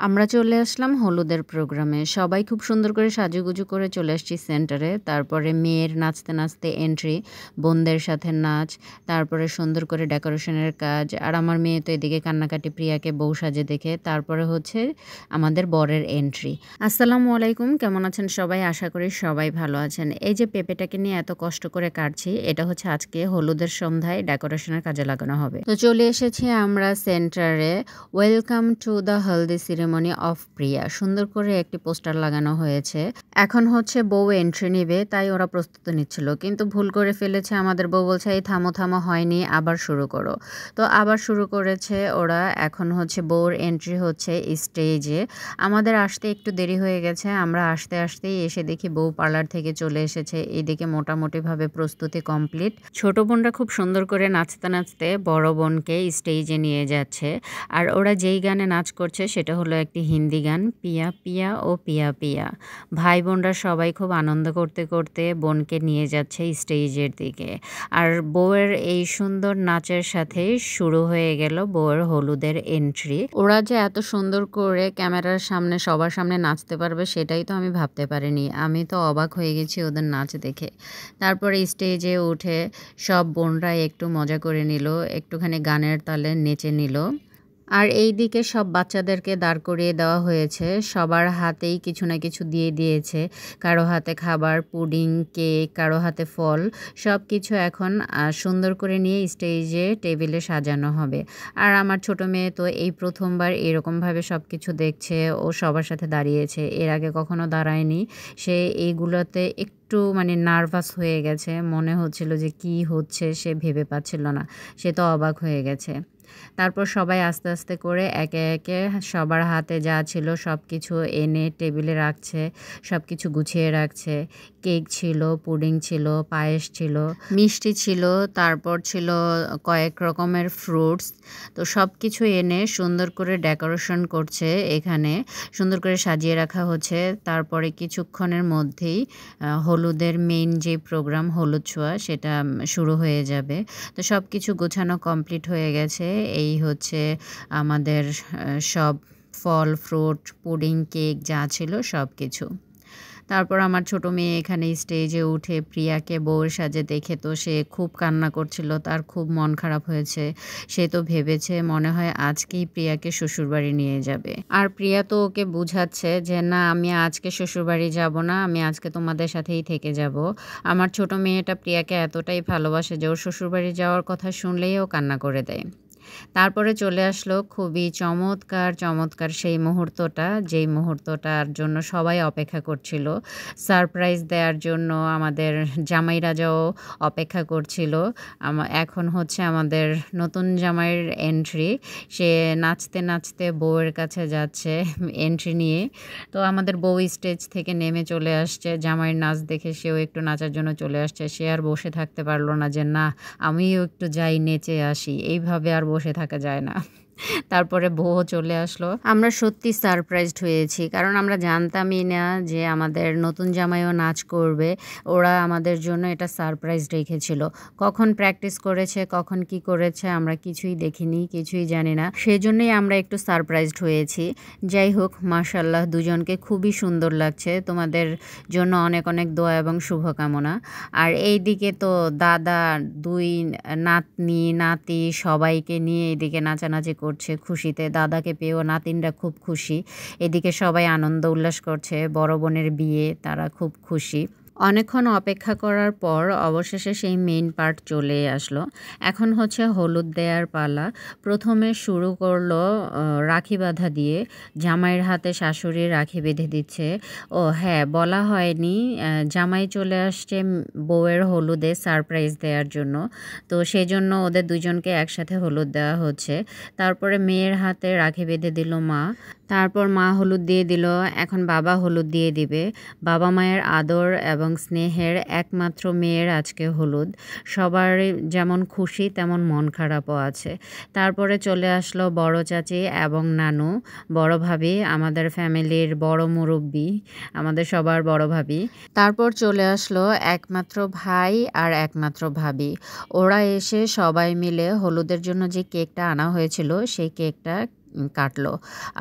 আমরা চলে আসলাম হলুদের প্রোগ্রামে। সবাই খুব সুন্দর করে সাজুগুজু করে চলে আসছি সেন্টারে। তারপরে মেয়ের নাচতে, নাচতে এন্ট্রি, বোনদের সাথে নাচ, তারপরে সুন্দর করে ডেকোরেশনের কাজ। আর আমার মেয়ে তো এদিকে কান্নাকাটি প্রিয়াকে বউ সাজে দেখে। তারপরে হচ্ছে আমাদের বরের এন্ট্রি। আসসালামু আলাইকুম, কেমন আছেন সবাই? আশা করি সবাই ভালো আছেন। এই যে পেঁপেটাকে নিয়ে এত কষ্ট করে কাটছি, এটা হচ্ছে আজকে হলুদের সন্ধ্যায় ডেকোরেশনের কাজে লাগানো হবে। তো চলে এসেছি আমরা সেন্টারে। Welcome to the haldi ceremony of Priya. সুন্দর করে একটি পোস্টার লাগানো হয়েছে। এখন হচ্ছে বউ এন্ট্রি নেবে, তাই ওরা প্রস্তুতি নিচ্ছিল, কিন্তু ভুল করে ফেলেছে। আমাদের বউ বলছে এই থামো থামো, হয়নি, আবার শুরু করো। তো আবার শুরু করেছে ওরা। এখন হচ্ছে বউর এন্ট্রি হচ্ছে স্টেজে। আমাদের আসতে একটু দেরি হয়ে গেছে। আমরা আসতে আসতেই এসে দেখি বউ পার্লার থেকে চলে এসেছে। এইদিকে মোটামুটিভাবে প্রস্তুতি কমপ্লিট। ছোট বোনরা খুব সুন্দর করে নাচতে নাচতে বড় বোনকে স্টেজে নিয়ে যাচ্ছে। আর ওরা যেই গানে নাচ করছে সেটা হলো একটি হিন্দি গান, পিয়া পিয়া ও পিয়া পিয়া। ভাই বোনরা সবাই খুব আনন্দ করতে করতে বোনকে নিয়ে যাচ্ছে স্টেজের দিকে। আর বউয়ের এই সুন্দর নাচের সাথে শুরু হয়ে গেল বউয়ের হলুদের এন্ট্রি। ওরা যে এত সুন্দর করে ক্যামেরার সামনে সবার সামনে নাচতে পারবে সেটাই তো আমি ভাবতে পারিনি। আমি তো অবাক হয়ে গেছি ওদের নাচ দেখে। তারপরে স্টেজে উঠে সব বোনরা একটু মজা করে নিল, একটুখানি গানের তালে নেচে নিল। আর এই দিকে সব বাচ্চাদেরকে দাঁড় করিয়ে দেওয়া হয়েছে। সবার হাতেই কিছু না কিছু দিয়ে দিয়েছে। কারো হাতে খাবার, পুডিং, কেক, কারো হাতে ফল। সব কিছু এখন সুন্দর করে নিয়ে স্টেজে টেবিলে সাজানো হবে। আর আমার ছোট মেয়ে তো এই প্রথমবার এরকমভাবে সব কিছু দেখছে। ও সবার সাথে দাঁড়িয়েছে, এর আগে কখনো দাঁড়ায়নি। সে এইগুলোতে একটু নার্ভাস হয়ে গেছে। মনে হচ্ছিল যে কি হচ্ছে সে ভেবে পাচ্ছিল না। সে তো অবাক হয়ে গেছে। তারপর সবাই আস্তে আস্তে করে একে একে সবার হাতে যা ছিল সব কিছু এনে টেবিলে রাখছে, সব কিছু গুছিয়ে রাখছে। কেক ছিল, পুডিং ছিল, পায়েস ছিল, মিষ্টি ছিল, তারপর ছিল কয়েক রকমের ফ্রুটস। তো সব কিছু এনে সুন্দর করে ডেকোরেশন করছে। এখানে সুন্দর করে সাজিয়ে রাখা হচ্ছে। তারপরে কিছুক্ষণের মধ্যেই হলুদের মেইন যে প্রোগ্রাম হলুদ ছোঁয়া সেটা শুরু হয়ে যাবে। তো সব কিছু গোছানো কমপ্লিট হয়ে গেছে। এই হচ্ছে আমাদের সব ফল, ফ্রুট, পুডিং, কেক যা ছিল সব কিছু। তারপর আমার ছোট মেয়ে এখানে স্টেজে উঠে প্রিয়াকে বউয়ের সাজে দেখে তো সে খুব কান্না করছিল। তার খুব মন খারাপ হয়েছে। সে তো ভেবেছে মনে হয় আজকেই প্রিয়াকে শ্বশুরবাড়ি নিয়ে যাবে। আর প্রিয়া তো ওকে বুঝাচ্ছে যে না, আমি আজকে শ্বশুরবাড়ি যাব না, আমি আজকে তোমাদের সাথেই থেকে যাব। আমার ছোট মেয়েটা প্রিয়াকে এতটাই ভালোবাসে যে ওর শ্বশুরবাড়ি যাওয়ার কথা শুনলেই ও কান্না করে দেয়। তারপরে চলে আসলো খুবই চমৎকার চমৎকার সেই মুহূর্তটা, যেই মুহূর্তটার জন্য সবাই অপেক্ষা করছিল। সারপ্রাইজ দেওয়ার জন্য আমাদের জামাইরাজাও অপেক্ষা করছিল। এখন হচ্ছে আমাদের নতুন জামাইয়ের এন্ট্রি। সে নাচতে নাচতে বউয়ের কাছে যাচ্ছে এন্ট্রি নিয়ে। তো আমাদের বউ স্টেজ থেকে নেমে চলে আসছে। জামাইয়ের নাচ দেখে সেও একটু নাচার জন্য চলে আসছে। সে আর বসে থাকতে পারলো না যে না, আমিও একটু যাই, নেচে আসি। এইভাবে আর বসে থাকা যায় না। তারপরে বউও চলে আসলো। আমরা সত্যি সারপ্রাইজড হয়েছি, কারণ আমরা জানতামই না যে আমাদের নতুন জামাইও নাচ করবে। ওরা আমাদের জন্য এটা সারপ্রাইজ রেখেছিল। কখন প্র্যাকটিস করেছে, কখন কি করেছে আমরা কিছুই দেখিনি, কিছুই জানি না। সেজন্যই আমরা একটু সারপ্রাইজড হয়েছি। যাই হোক, মাশাআল্লাহ দুজনকে খুবই সুন্দর লাগছে। তোমাদের জন্য অনেক অনেক দোয়া এবং শুভকামনা। আর এই দিকে তো দাদা, দুই নাতনি, নাতি সবাইকে নিয়ে এদিকে নাচানাচি করছে খুশিতে। দাদাকে পেয়েও নাতিনরা খুব খুশি। এদিকে সবাই আনন্দ উল্লাস করছে। বড় বোনের বিয়ে, তারা খুব খুশি। অনেকক্ষণ অপেক্ষা করার পর অবশেষে সেই মেইন পার্ট চলে আসলো। এখন হচ্ছে হলুদ দেওয়ার পালা। প্রথমে শুরু করলো রাখি বাঁধা দিয়ে। জামাইয়ের হাতে শাশুড়ি রাখি বেঁধে দিচ্ছে। ও হ্যাঁ, বলা হয়নি, জামাই চলে আসছে বউয়ের হলুদে সারপ্রাইজ দেওয়ার জন্য। তো সেই জন্য ওদের দুজনকে একসাথে হলুদ দেওয়া হচ্ছে। তারপরে মেয়ের হাতে রাখি বেঁধে দিল মা। তারপর মা হলুদ দিয়ে দিল। এখন বাবা হলুদ দিয়ে দিবে। বাবা মায়ের আদর এবং স্নেহের একমাত্র মেয়ের আজকে হলুদ। সবার যেমন খুশি তেমন মন খারাপও আছে। তারপরে চলে আসলো বড় চাচি এবং নানু, বড় ভাবি, আমাদের ফ্যামিলির বড় মুরব্বি, আমাদের সবার বড় ভাবি। তারপর চলে আসলো একমাত্র ভাই আর একমাত্র ভাবি। ওরা এসে সবাই মিলে হলুদের জন্য যে কেকটা আনা হয়েছিল সেই কেকটা কাটলো।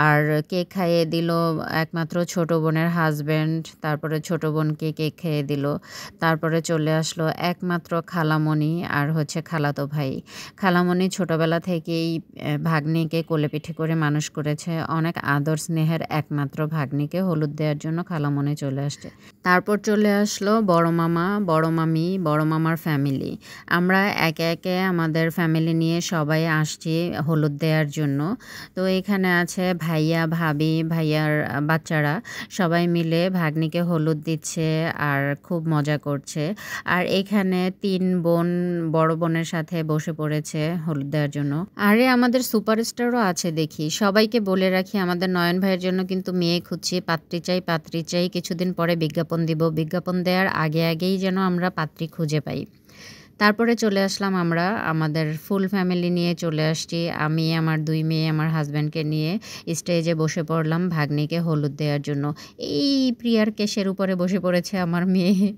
আর কেক খাইয়ে দিল একমাত্র ছোট বোনের হাসব্যান্ড, তারপরে ছোট বোনকে কেক খাইয়ে দিল। তারপরে চলে আসলো একমাত্র খালামণি আর হচ্ছে খালাতো ভাই। খালামণি ছোটবেলা থেকেই ভাগ্নিকে কোলেপিঠে করে মানুষ করেছে। অনেক আদর স্নেহের একমাত্র ভাগ্নিকে হলুদ দেওয়ার জন্য খালামণি চলে আসছে। তারপর চলে আসলো বড় মামা, বড় মামি, বড় মামার ফ্যামিলি। আমরা একে একে আমাদের ফ্যামিলি নিয়ে সবাই আসছি হলুদ দেওয়ার জন্য। তো এখানে আছে ভাইয়া, ভাবি, ভাইয়ার বাচ্চারা সবাই মিলে ভাগ্নিকে হলুদ দিচ্ছে আর খুব মজা করছে। আর এখানে ৩ বোন বড় বোনের সাথে বসে পড়েছে হলুদ দেওয়ার জন্য। আরে আমাদের সুপারস্টারও আছে দেখি। সবাইকে বলে রাখি আমাদের নয়ন ভাইয়ের জন্য কিন্তু মেয়ে খুঁজছি, পাত্রী চাই, পাত্রী চাই। কিছুদিন পরে বিজ্ঞাপন দিব। বিজ্ঞাপন দেওয়ার আগেই যেন আমরা পাত্রী খুঁজে পাই। তারপরে চলে আসলাম আমরা আমাদের ফুল ফ্যামিলি নিয়ে চলে আসছি। আমি, আমার ২ মেয়ে, আমার হাসব্যান্ডকে নিয়ে স্টেজে বসে পড়লাম ভাগ্নিকে হলুদ দেওয়ার জন্য। এই প্রিয়ার কেশের উপরে বসে পড়েছে আমার মেয়ে।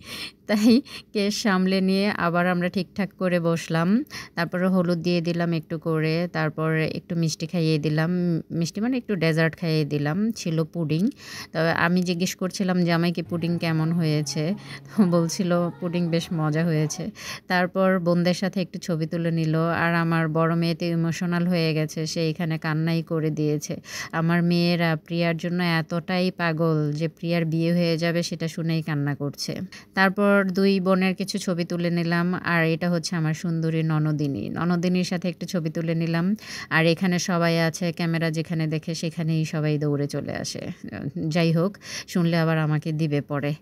তাই কেশ সামলে নিয়ে আবার আমরা ঠিকঠাক করে বসলাম। তারপরে হলুদ দিয়ে দিলাম একটু করে। তারপর একটু মিষ্টি খাইয়ে দিলাম। মিষ্টি মানে একটু ডেজার্ট খাইয়ে দিলাম। ছিল পুডিং। তবে আমি জিজ্ঞেস করছিলাম জামাইকে পুডিং কেমন হয়েছে? তো বলছিল পুডিং বেশ মজা হয়েছে। তারপর বোনদের সাথে একটু ছবি তুলে নিল। আর আমার বড় মেয়ে তো ইমোশনাল হয়ে গেছে। সে এখানে কান্নাই করে দিয়েছে। আমার মেয়েরা প্রিয়ার জন্য এতটাই পাগল যে প্রিয়ার বিয়ে হয়ে যাবে সেটা শুনেই কান্না করছে। তারপর ২ বোনের কিছু ছবি তুলে নিলাম। আর এটা হচ্ছে আমার সুন্দরী ননদিনী। ননদিনীর সাথে একটু ছবি তুলে নিলাম। আর এখানে সবাই আছে। ক্যামেরা যেখানে দেখে সেখানেই সবাই দৌড়ে চলে আসে। যাই হোক, শুনলে আবার আমাকে দিবে পরে।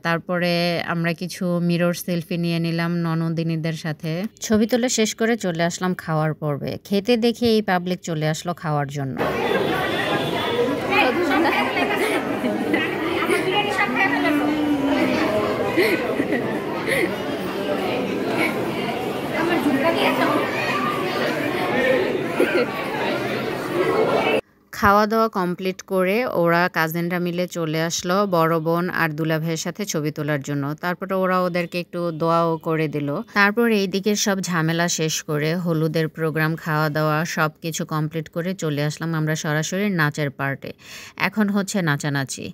তারপরে আমরা কিছু মিরর সেলফি নিয়ে নিলাম ননদিনীদের সাথে। ছবি তোলা শেষ করে চলে আসলাম খাওয়ার পর্বে। খেতে দেখে এই পাবলিক চলে আসলো খাওয়ার জন্য। খাওয়া দাওয়া কমপ্লিট করে ওরা কাজিনরা মিলে চলে আসলো বড় বোন আর দুলাভাইয়ের সাথে ছবি তোলার জন্য। তারপরে ওরা ওদেরকে একটু দোয়াও করে দিল। তারপর এই দিকের সব ঝামেলা শেষ করে হলুদের প্রোগ্রাম, খাওয়া দাওয়া সব কিছু কমপ্লিট করে চলে আসলাম আমরা সরাসরি নাচের পার্টে। এখন হচ্ছে নাচানাচি।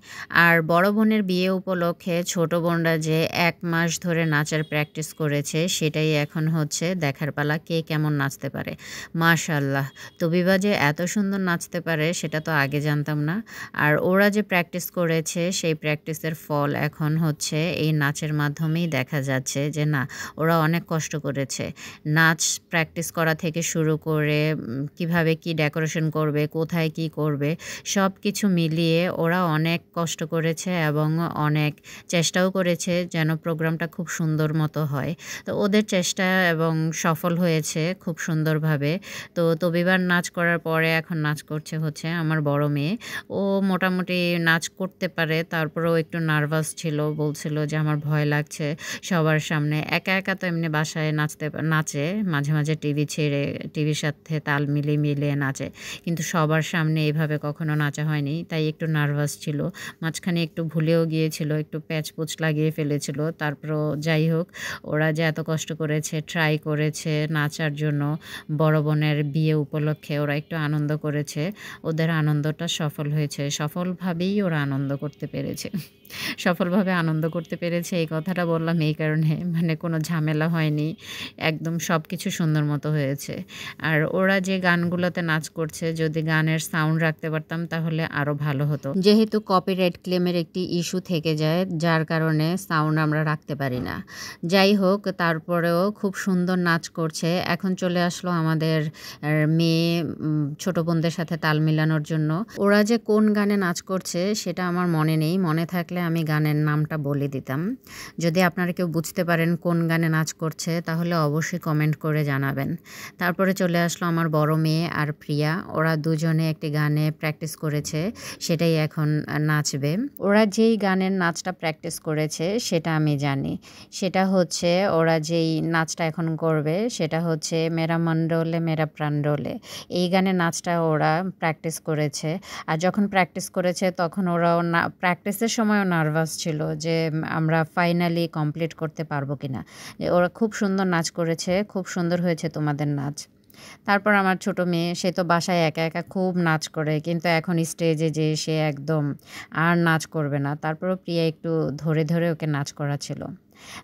আর বড় বোনের বিয়ে উপলক্ষে ছোট বোনরা যে ১ মাস ধরে নাচের প্র্যাকটিস করেছে সেটাই এখন হচ্ছে দেখার পালা, কে কেমন নাচতে পারে। মাশাআল্লাহ, তবিবা যে এত সুন্দর নাচতে পারে সেটা তো আগে জানতাম না। আর ওরা যে প্র্যাকটিস করেছে সেই প্র্যাকটিসের ফল এখন হচ্ছে এই নাচের মাধ্যমেই দেখা যাচ্ছে যে না, ওরা অনেক কষ্ট করেছে। নাচ প্র্যাকটিস করা থেকে শুরু করে কিভাবে কি ডেকোরেশন করবে, কোথায় কি করবে, সব কিছু মিলিয়ে ওরা অনেক কষ্ট করেছে এবং অনেক চেষ্টাও করেছে যেন প্রোগ্রামটা খুব সুন্দর মতো হয়। তো ওদের চেষ্টা এবং সফল হয়েছে খুব সুন্দরভাবে। তো তবিবার নাচ করার পরে এখন নাচ করছে হচ্ছে আমার বড় মেয়ে। ও মোটামুটি নাচ করতে পারে, তারপরেও একটু নার্ভাস ছিল। বলছিল যে আমার ভয় লাগছে সবার সামনে। একা একা তো এমনি বাসায় নাচে মাঝে মাঝে টিভি ছেড়ে, টিভির সাথে তাল মিলিয়ে মিলিয়ে নাচে, কিন্তু সবার সামনে এভাবে কখনো নাচা হয়নি, তাই একটু নার্ভাস ছিল। মাঝখানে একটু ভুলেও গিয়েছিল, একটু প্যাচপুচ লাগিয়ে ফেলেছিল। তারপরও যাই হোক, ওরা যে এত কষ্ট করেছে, ট্রাই করেছে নাচার জন্য বড় বোনের বিয়ে উপলক্ষে, ওরা একটু আনন্দ করেছে। ওদের আনন্দটা সফল হয়েছে। সফলভাবেই ওরা আনন্দ করতে পেরেছে। সফলভাবে আনন্দ করতে পেরেছে এই কথাটা বললাম এই কারণে, মানে কোনো ঝামেলা হয়নি। একদম সবকিছু সুন্দর মতো হয়েছে। আর ওরা যে গানগুলোতে নাচ করছে, যদি গানের সাউন্ড রাখতে পারতাম তাহলে আরও ভালো হতো। যেহেতু কপিরাইট ক্লেমের একটি ইস্যু থেকে যায়, যার কারণে সাউন্ড আমরা রাখতে পারি না। যাই হোক, তারপরেও খুব সুন্দর নাচ করছে। এখন চলে আসলো আমাদের মেয়ে ছোট বোনদের সাথে তাল মিলানোর জন্য। ওরা যে কোন গানে নাচ করছে সেটা আমার মনে নেই। মনে থাকলে আমি গানের নামটা বলে দিতাম। যদি আপনারা কেউ বুঝতে পারেন কোন গানে নাচ করছে তাহলে অবশ্যই কমেন্ট করে জানাবেন। তারপরে চলে আসলো আমার বড় মেয়ে আর প্রিয়া। ওরা দুজনে একটি গানে প্র্যাকটিস করেছে, সেটাই এখন নাচবে। ওরা যেই গানের নাচটা প্র্যাকটিস করেছে সেটা আমি জানি। সেটা হচ্ছে ওরা যেই নাচটা এখন করবে সেটা হচ্ছে মেরা মন ডোলে মেরা প্রাণ ডোলে। এই গানের নাচটা ওরা প্র্যাকটিস করেছে। আর যখন প্র্যাকটিস করেছে তখন ওরাও প্র্যাকটিসের সময়ও নার্ভাস ছিল যে আমরা ফাইনালি কমপ্লিট করতে পারবো কিনা। ওরা খুব সুন্দর নাচ করেছে, খুব সুন্দর হয়েছে তোমাদের নাচ। তারপর আমার ছোট মেয়ে সে তো বাসায় একা, একা খুব নাচ করে। কিন্তু এখন স্টেজে যেয়ে সে একদম আর নাচ করবে না। তারপরেও প্রিয়া একটু ধরে, ধরে ওকে নাচ করাচ্ছিল।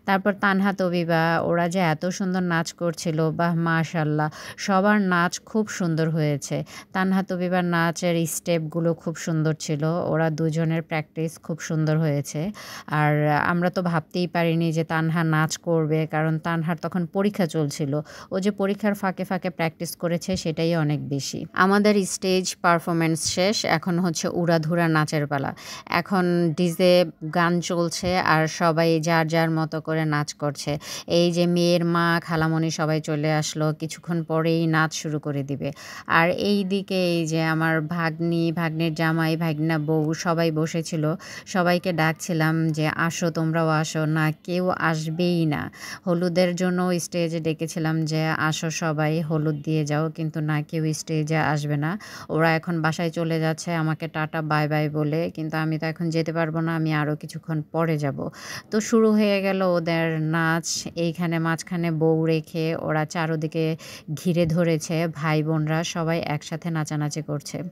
তারপর তানহা, তবিবা ওরা যে এত সুন্দর নাচ করছিল, বাহ! মাশাআল্লাহ। সবার নাচ খুব সুন্দর হয়েছে। তানহা, তবিবার নাচের স্টেপগুলো খুব সুন্দর ছিল। ওরা দুজনের প্র্যাকটিস খুব সুন্দর হয়েছে। আর আমরা তো ভাবতেই পারিনি যে তানহা নাচ করবে। কারণ তানহার তখন পরীক্ষা চলছিল। ও যে পরীক্ষার ফাঁকে, ফাঁকে প্র্যাকটিস করেছে সেটাই অনেক বেশি। আমাদের স্টেজ পারফরম্যান্স শেষ। এখন হচ্ছে উড়াধুরা নাচের পালা। এখন ডিজে গান চলছে আর সবাই যার, যার মতো করে নাচ করছে। এই যে মেয়ের মা, খালামণি সবাই চলে আসলো। কিছুক্ষণ পরেই নাচ শুরু করে দিবে। আর এইদিকে এই যে আমার ভাগ্নি, ভাগ্নির জামাই, ভাগ্না বউ সবাই বসেছিল। সবাইকে ডাকছিলাম যে, "আসো, তোমরাও আসো।" না, কেউ আসবেই না। হলুদের জন্য স্টেজে ডেকেছিলাম যে, "আসো সবাই, হলুদ দিয়ে যাও।" কিন্তু না, কেউ স্টেজে আসবে না। ওরা এখন বাসায় চলে যাচ্ছে আমাকে টাটা বাই, বাই বলে। কিন্তু আমি তো এখন যেতে পারব না। আমি আরও কিছুক্ষণ পরে যাব। তো শুরু হয়ে গেল ওদের নাচ। এইখানে মাঝখানে বউ রেখে ওরা চারদিকে ঘিরে ধরেছে। ভাই-বোনরা সবাই একসাথে নাচানাচি করছে।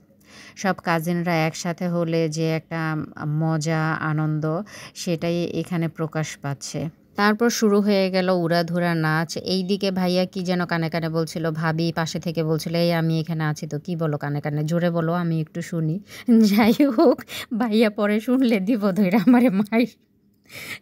সব কাজিনরা একসাথে হলে যে একটা মজা, আনন্দ সেটাই এখানে প্রকাশ পাচ্ছে। তারপর শুরু হয়ে গেল উড়াধুরা নাচ। এইদিকে ভাইয়া কি যেন কানে, কানে বলছিল। ভাবি পাশে থেকে বলছিল, "এই আমি এখানে আছি তো, কি বলো কানে, কানে? জোরে বলো, আমি একটু শুনি।" যাই হোক, ভাইয়া পরে শুনলে দিব ধইরা আমারে মাইর।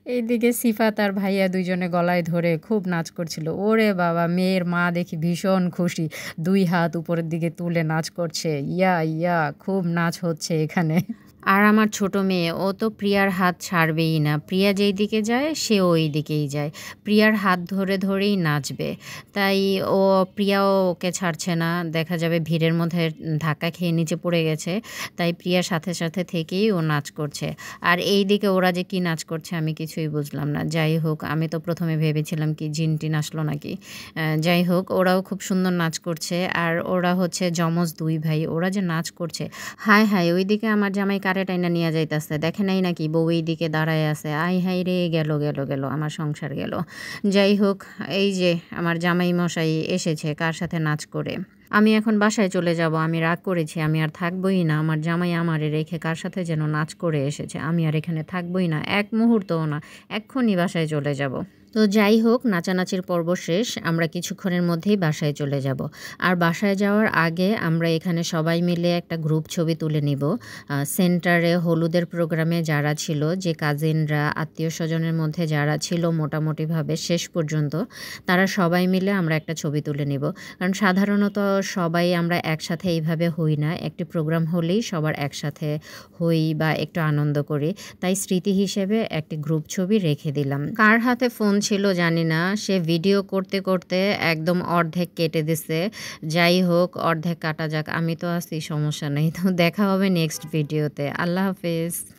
এইদিকে সিফাত আর ভাইয়া দুইজনে গলায় ধরে খুব নাচ করছিল। ওরে বাবা! মেয়ের মা দেখি ভীষণ খুশি। ২ হাত উপরের দিকে তুলে নাচ করছে। ইয়া, ইয়া খুব নাচ হচ্ছে এখানে। আর আমার ছোট মেয়ে ও তো প্রিয়ার হাত ছাড়বেই না। প্রিয়া যেই দিকে যায় সেও ওই দিকেই যায়। প্রিয়ার হাত ধরে, ধরেই নাচবে। তাই ও প্রিয়াও ওকে ছাড়ছে না। দেখা যাবে ভিড়ের মধ্যে ধাক্কা খেয়ে নিচে পড়ে গেছে। তাই প্রিয়ার সাথে, সাথে থেকেই ও নাচ করছে। আর এইদিকে ওরা যে কি নাচ করছে আমি কিছুই বুঝলাম না। যাই হোক, আমি তো ১ম এ ভেবেছিলাম কি জিন-টিন আসলো নাকি। যাই হোক, ওরাও খুব সুন্দর নাচ করছে। আর ওরা হচ্ছে যমজ ২ ভাই। ওরা যে নাচ করছে, হায়, হায়! ওইদিকে আমার জামাই কারে টাইনা নিয়া যাইতাছে। দেখে নাই নাকি বউ এইদিকে দাঁড়ায় আছে। আয় হায় রে! গেল, গেল, গেল। আমার সংসার গেল। যাই হোক, এই যে আমার জামাই মশাই এসেছে কার সাথে নাচ করে। আমি এখন বাসায় চলে যাব। আমি রাগ করেছি। আমি আর থাকবই না। আমার জামাই আমারে রেখে কার সাথে যেন নাচ করে এসেছে। আমি আর এখানে থাকবই না। এক মুহূর্তও না। এক্ষুনি বাসায় চলে যাব। তো যাই হোক, নাচানাচির পর্ব শেষ। আমরা কিছুক্ষণের মধ্যেই বাসায় চলে যাব। আর বাসায় যাওয়ার আগে আমরা এখানে সবাই মিলে একটা গ্রুপ ছবি তুলে নিব। সেন্টারে হলুদের প্রোগ্রামে যারা ছিল, যে কাজিনরা, আত্মীয়স্বজনের মধ্যে যারা ছিল মোটামুটিভাবে শেষ পর্যন্ত, তারা সবাই মিলে আমরা একটা ছবি তুলে নিব। কারণ সাধারণত সবাই আমরা একসাথে এইভাবে হই না। একটি প্রোগ্রাম হলেই সবার একসাথে হই বা একটু আনন্দ করি। তাই স্মৃতি হিসেবে একটি গ্রুপ ছবি রেখে দিলাম। কার হাতে ফোন ছিল জানি না। সে ভিডিও করতে, করতে একদম অর্ধেক কেটে দিছে। যাই হোক, অর্ধেক কাটা যাক। আমি তো আছি, সমস্যা নেই। তো দেখা হবে নেক্সট ভিডিওতে। আল্লাহ হাফেজ।